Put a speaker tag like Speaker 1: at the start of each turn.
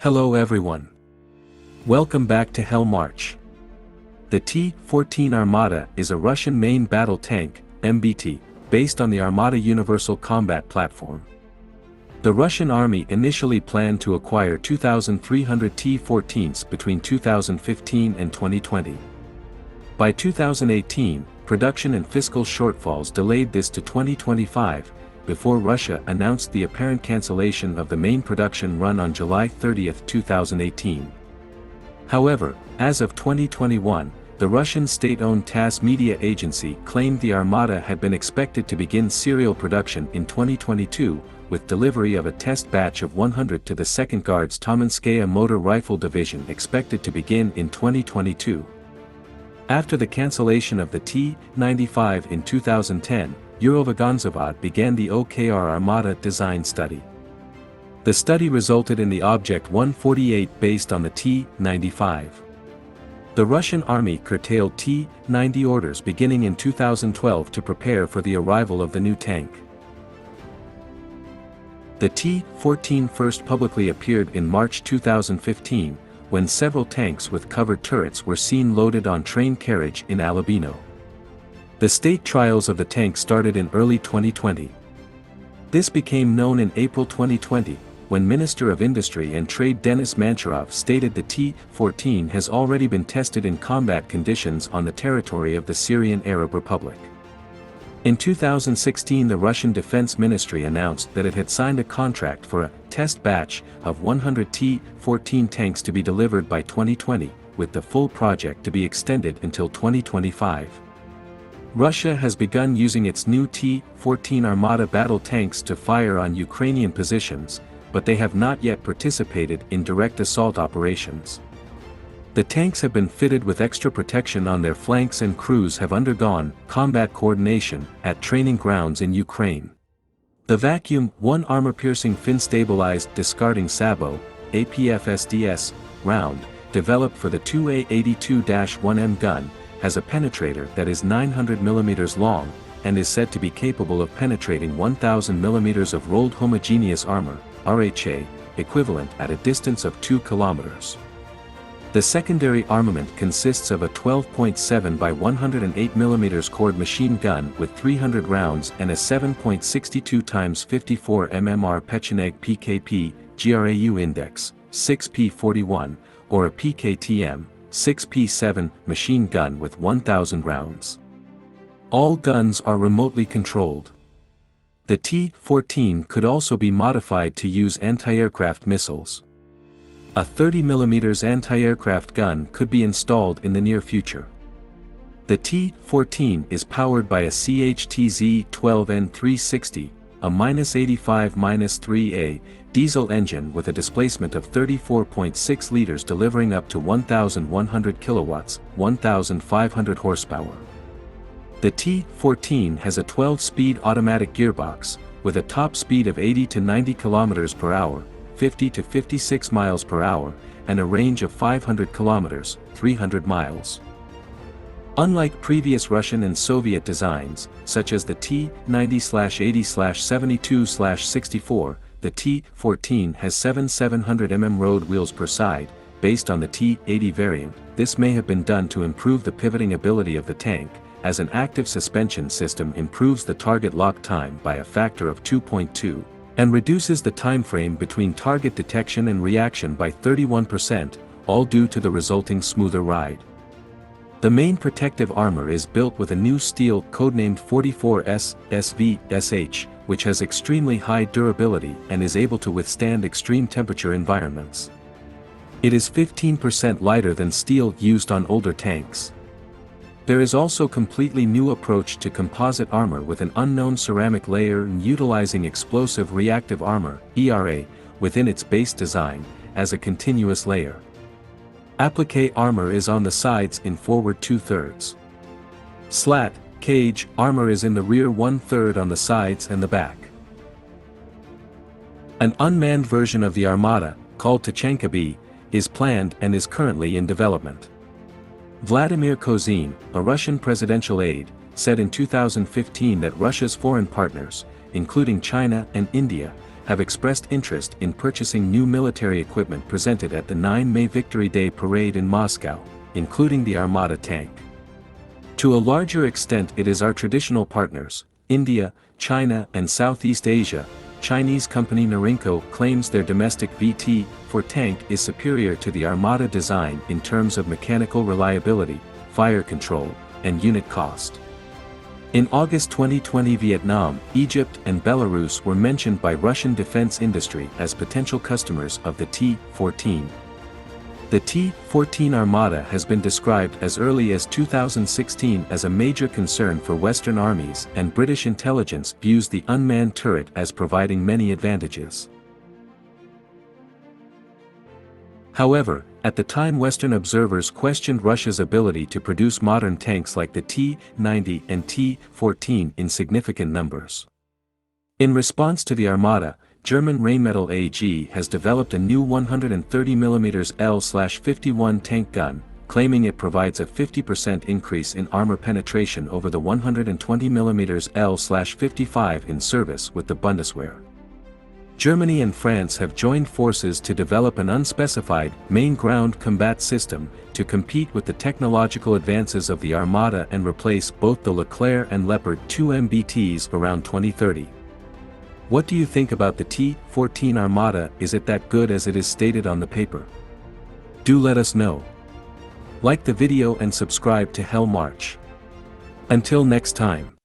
Speaker 1: Hello everyone. Welcome back to Hell March. The T-14 Armata is a Russian main battle tank, MBT, based on the Armata Universal Combat Platform. The Russian army initially planned to acquire 2,300 T-14s between 2015 and 2020. By 2018, production and fiscal shortfalls delayed this to 2025, before Russia announced the apparent cancellation of the main production run on July 30, 2018. However, as of 2021, the Russian state-owned TASS media agency claimed the Armata had been expected to begin serial production in 2022, with delivery of a test batch of 100 to the 2nd Guards Tomanskaya Motor Rifle Division expected to begin in 2022. After the cancellation of the T-95 in 2010, Eurovagonzavod began the OKR Armata design study. The study resulted in the Object 148 based on the T-95. The Russian army curtailed T-90 orders beginning in 2012 to prepare for the arrival of the new tank. The T-14 first publicly appeared in March 2015, when several tanks with covered turrets were seen loaded on train carriage in Alabino. The state trials of the tank started in early 2020. This became known in April 2020, when Minister of Industry and Trade Denis Mancharov stated the T-14 has already been tested in combat conditions on the territory of the Syrian Arab Republic. In 2016, the Russian Defense Ministry announced that it had signed a contract for a test batch of 100 T-14 tanks to be delivered by 2020, with the full project to be extended until 2025. Russia has begun using its new T-14 Armata battle tanks to fire on Ukrainian positions, but they have not yet participated in direct assault operations. The tanks have been fitted with extra protection on their flanks and crews have undergone combat coordination at training grounds in Ukraine. The Vacuum 1 armor-piercing fin-stabilized discarding sabot, APFSDS, round, developed for the 2A82-1M gun, has a penetrator that is 900 mm long, and is said to be capable of penetrating 1,000 mm of rolled homogeneous armor, RHA, equivalent at a distance of 2 km. The secondary armament consists of a 12.7 by 108 mm cord machine gun with 300 rounds and a 7.62 x 54 mmR Pecheneg PKP, GRAU index, 6P41, or a PKTM, 6P7 machine gun with 1,000 rounds. All guns are remotely controlled. The T-14 could also be modified to use anti-aircraft missiles. A 30 mm anti-aircraft gun could be installed in the near future. The T-14 is powered by a CHTZ-12N360, a -85-3A, diesel engine with a displacement of 34.6 liters delivering up to 1,100 kilowatts, 1,500 horsepower. The T-14 has a 12-speed automatic gearbox, with a top speed of 80 to 90 km per hour, 50 to 56 miles per hour, and a range of 500 kilometers, 300 miles. Unlike previous Russian and Soviet designs, such as the T-90/80/72/64, the T-14 has 700 mm road wheels per side, based on the T-80 variant. This may have been done to improve the pivoting ability of the tank, as an active suspension system improves the target lock time by a factor of 2.2, and reduces the time frame between target detection and reaction by 31%, all due to the resulting smoother ride. The main protective armor is built with a new steel codenamed 44S SVSH, which has extremely high durability and is able to withstand extreme temperature environments. It is 15% lighter than steel used on older tanks. There is also completely new approach to composite armor with an unknown ceramic layer and utilizing explosive reactive armor, ERA, within its base design, as a continuous layer. Applique armor is on the sides in forward 2/3. Slat, cage, armor is in the rear 1/3 on the sides and the back. An unmanned version of the Armata, called Tachenka B, is planned and is currently in development. Vladimir Kozin, a Russian presidential aide, said in 2015 that Russia's foreign partners, including China and India, have expressed interest in purchasing new military equipment presented at the 9 May Victory Day parade in Moscow, including the Armata tank. To a larger extent, it is our traditional partners, India, China and Southeast Asia. Chinese company Norinco claims their domestic VT-4 tank is superior to the Armata design in terms of mechanical reliability, fire control, and unit cost. In August 2020, Vietnam, Egypt and Belarus were mentioned by Russian defense industry as potential customers of the T-14. The T-14 Armata has been described as early as 2016 as a major concern for Western armies, and British intelligence views the unmanned turret as providing many advantages. However, at the time Western observers questioned Russia's ability to produce modern tanks like the T-90 and T-14 in significant numbers. In response to the Armata, German Rheinmetall AG has developed a new 130mm L/51 tank gun, claiming it provides a 50% increase in armor penetration over the 120mm L/55 in service with the Bundeswehr. Germany and France have joined forces to develop an unspecified main ground combat system to compete with the technological advances of the Armata and replace both the Leclerc and Leopard 2 MBTs around 2030. What do you think about the T-14 Armata? Is it that good as it is stated on the paper? Do let us know. Like the video and subscribe to Hell March. Until next time.